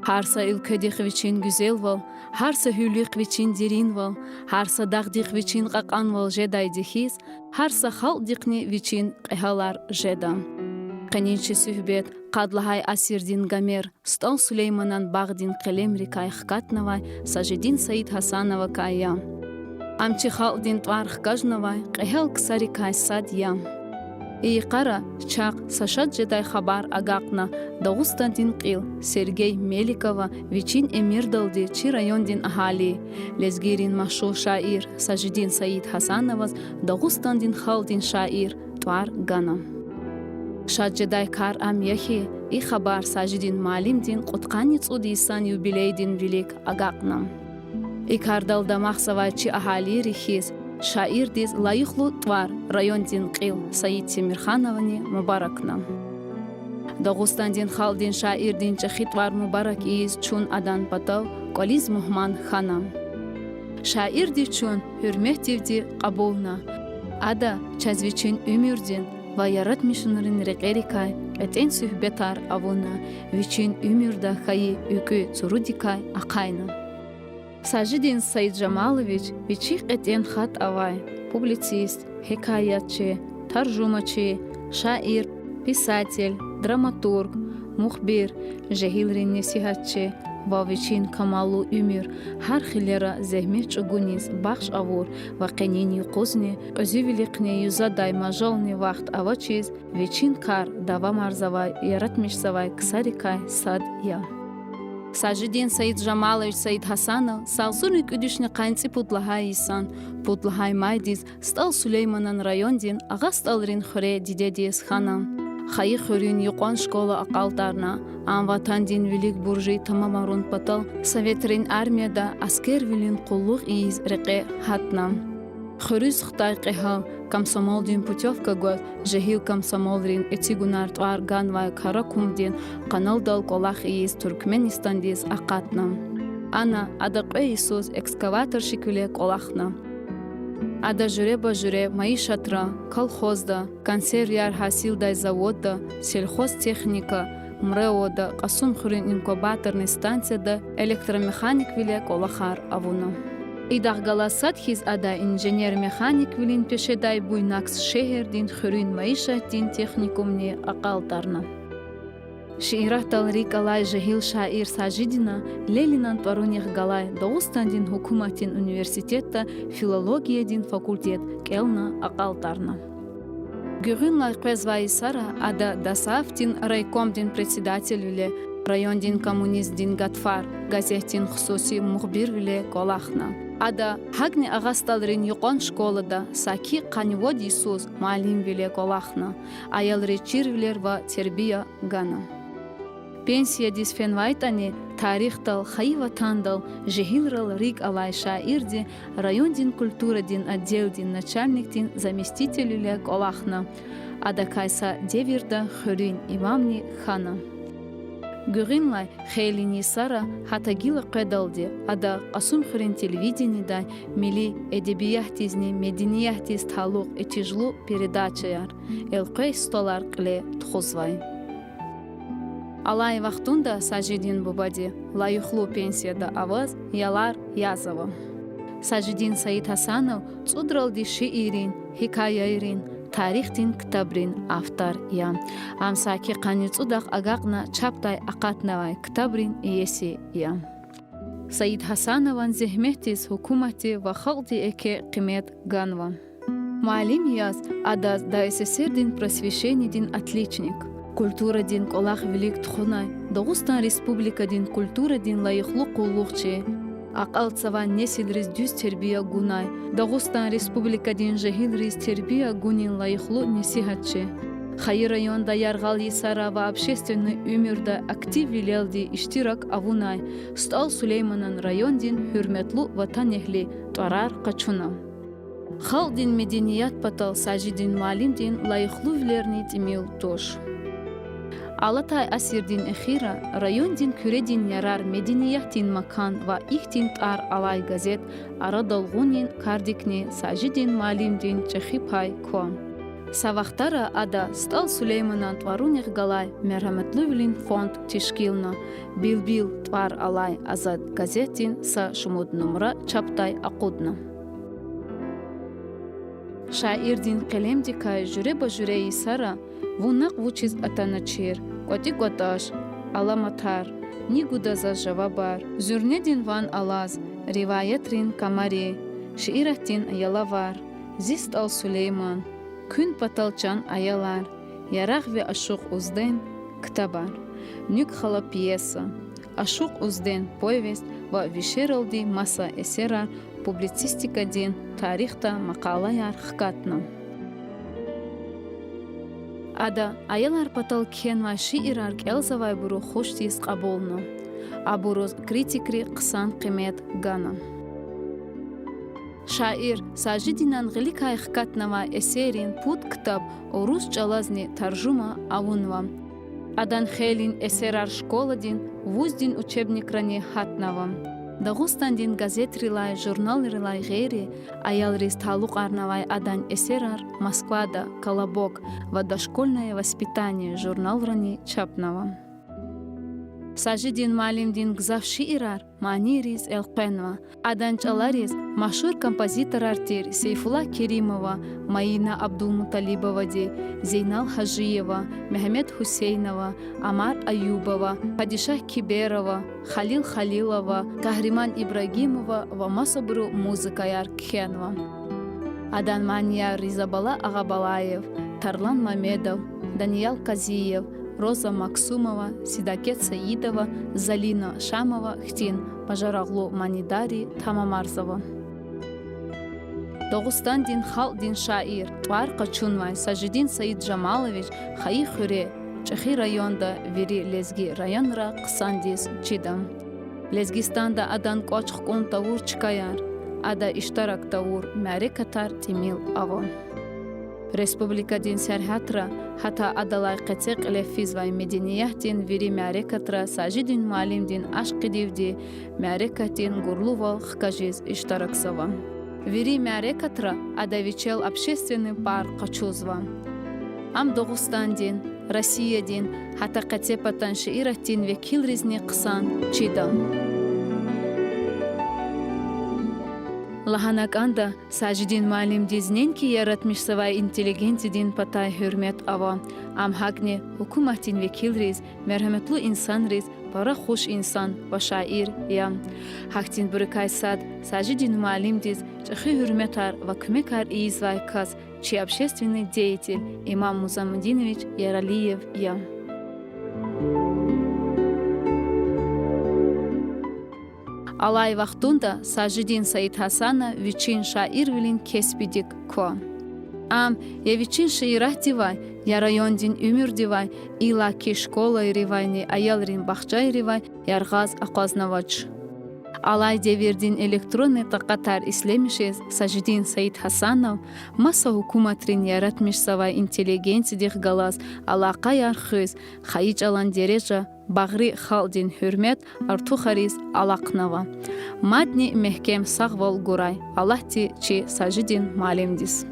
Harsa ilködix viçin güzel vol, harsa hüliq viçin derin vol, harsa dağdiq viçin qaqan vol jeday dixiz, harsa xaldiqni viçin qehalar jedam. Qeninçi sühbet, qadlahay asirdin gamer, Stol Süleymanan Bağdin Qelemri kayxkatnavay, Sajidin Said Hasanova kayam. Amçi xaldin tvarx gajnavay, qehel ksari kay sadyam. Иқара чақ сашат жедай хабар агақна Дағустандин қил Сергей Меликова вичин эмирдалди чи райондин ахали лезгирин машҳур шаир Сажидин Саид Хасановаз Дағустандин халдин шаир твар гана шат жедай кар ам яхи и хабар Сажидин малимдин қутқани цудисан юбилейдин велик агақна и кардалда махсавай чи ахали рихиз Шаир диз лайихлу твар райондин қил Саид Темирхановани мубаракна. Дағустандин халдин шаирдин чахи твар мубарак из чун адан патав Колиз Мухман ханам. Шаирди чун хюрмехтивди қабулна. Ада чазвичин умюрдин ва яратмишнарин реқерикай этен сюхбетар авуна вичин умюрда хаи үкі цурудикай ақайна. Сажидин Саид Жамалович вичих этен хат авай, публицист, хикаятчи, таржумачи, шаир, писатель, драматург, мухбир, жахилрин несихатчи, ва вичин камалу умир, ҳар хилера зеҳмеҳ чугуниз бахш авур ва қенини қузни, ӯзивилиқни юзадай мажолни вақт ава чиз, вичин кар дава марзавай, яратмишсавай ксарикай сад я. Сажидин Саид Жамалович Саид Хасанов салсурник үдішні қайнцы путлахай исан, путлахай майдиз Стол Сулейманан райондин аға сталрин хуре дидедиес ханам. Хайи хурин юқан школа ақалтарна, анватандин велик буржи тамамарун патал, Советрин армияда аскер вилин қуллуқ из реқе хатнам. Хурис Хтай қехал, комсомолдин путевка год, жахил комсомолрин этигунар твар ганвай каракумдин, каналдал колах из Туркменистандиз ақатнам. Ана адақве Исус экскаватор шикуле колахна. Ада журе ба журе маишатра, колхозда, консервяр хасилдай заводда, сельхозтехника, мреода, қасун хурин инкубаторный станцияда, электромеханик виле колахар авуна. Идахгала садхиз ада инженер-механик вилин пешедай буйнакс шехердин хурин маишатдин техникумни ақалтарна. Шиирахтал рикалай жахил шаир Сажидина лелинан парунех галай Дағустандин хукуматин университетта филологиядин факультет келна ақалтарна. Гюрин лайқвезвай сара ада дасафтин райкомдин председатель виле райондин коммунист-дин гатфар газеттин хусуси мухбир виле колахна. Ада хагни ағасталрин юқан школада саки қанивод Исус малим виле колахна, аялри чирвилер ва тербия гана. Пенсия дис фенвайтани тарихтал хайватандал жехилрал рик алай шаирди райондин культурадин отделдин начальниктин заместителюле колахна. Ада кайса девирда хурин имамни хана. Гюринлай хейлини сара хатагила қедалди, ада қасум хурин телевиденидай мили эдебияхтизни мединияхтиз талуқ этижлу передачаяр, элқой столар қле тхузвай. Алай вақтунда Сажидин бубади, лаюхлу пенсияда аваз ялар язава. Сажидин Саид Хасанов цудралди шиирин, хикаяирин, тарихтин китабрин автор я. Амсаки қаницудақ агақна чаптай ақатнавай китабрин иеси я. Саид Хасанован зехмехтиз хукумати ва халди эке қимет ганва. Маалим яз адаз да СССР-дин просвещенидин отличник. Культурадин колах велик тхунай, Дағустан республикадин культурадин лайықлу қуллуқчи. Ақалцаван несилриз дюз тербия гунай, Дағустан республикадин жахилриз тербия гунин лайықлу несихатчи. Хайи районда ярғал сара ва общественный умирда актив вилелди иштирак авунай, Стол Сулейманан райондин хюрметлу ватан эхли тварар қачуна. Халдин меденият патал Сажидин малимдин лайықлу вилерни тимил тош. Алатай асирдин эхира райондин күредин ярар меденияхтин макан ва ихтин тар алай газет арадалгунин кардикни Сажидин малимдин чахипай кон. Савахтара ада стал Сулейманан тварунех галай мерхаметлувлин фонд тишкилна билбил твар алай азад газетин са шумуд нумра чаптай акудна. Шаирдин келемдикай журе ба журей сара вунак вучиз атаначир коти коташ аламатар нигуда за жавабар зюрнедин ван алаз риваятрин камари шииратин аялавар зист ал Сулейман күн паталчан аялар ярах ве ашуq узден ктабар нюк хала пьеса ашуq узден повесть ва вишералди маса эсера публицистика дин тарихта мақала яр хкатна. Ада аялар патал кен ва шиирар келзавай буру хуштис қабулна. Абуруз критикри қсан қимет гана. Шаир Сажидинан гыликай хкатна ва эсерин пут ктаб орус чалазни таржума авунва. Адан хелин эсерар школадин вуздин учебникрани хатнава. Дагустандин газетрилай, журналрилай гери аялрис талуқ арнавай адан эсерар Москвада, Колобок ва дошкольное воспитание журналрани чапнава. Сажидин малимдин гзав шиирар манирис элқенва адан чаларис машур композитор артир Сейфулла Керимова, Маина Абдулмуталибовади, Зейнал Хажиева, Мехмед Хусейнова, Амар Аюбова, Падишах Киберова, Халил Халилова, Кахриман Ибрагимова ва масабру музыкаяр кхенва. Адан мания Ризабала Агабалаев, Тарлан Мамедов, Даниял Казиев, Роза Максумова, Сидакет Саидова, Залина Шамова, Хтин, Пажараглу Манидари, Тамамарзова. Дагустандин халдин шаир, твар Қачунвай, Сажидин Саид Жамалович, Хаи Хуре, Чахи районда вири лезги районра қсандис чидам. Лезгистанда адан кочх кон тавур чкаяр, ада иштарак тавур мяре катар тимил аво. Республика дин сархатра хата адалай қецеқ лефиз вай медениях дин вири мяре катра Сажидин малим дин ашқидивди мяре катин гурлувал хкажиз иштарак сава. Вири мяре катра адавичел общественный пар Қачузва. Ам Дагустандин, Россиядин хата қецепатан шиираттин векил ризни қсан чидан. Лаханаканда Сажидин малим дизненки яратмишсавай интеллигентидин патай хурмет ава. Ам хагне хукуматин векил риз, мерхаметлу инсан риз, пара хуш инсан ва шаир ям. Хактин бурикай сад Сажидин малим диз, чахи хурметар ва кумекар извай каз, чи общественный деятель Имам Музамудинович Яралиев ям. Алай вақтунда Сажидин Саид Хасана вичин шаир вилин кеспидик ко. Ам я вичин шаирах дивай, я райондин умир дивай, ила ки школа ривайни аялрин бахчай ривай, яргаз ақазнавач. Алай девердин электронный тақатар ислемишез Сажидин Саид Хасанов маса хукуматрин яратмишсавай интеллигентидих галас алақа ярхыз хаич алан дережа Бағри халдин хурмет арту хариз алақнава. Мадни мехкем сағвал гурай. Аллахти чи Сажидин малимдис.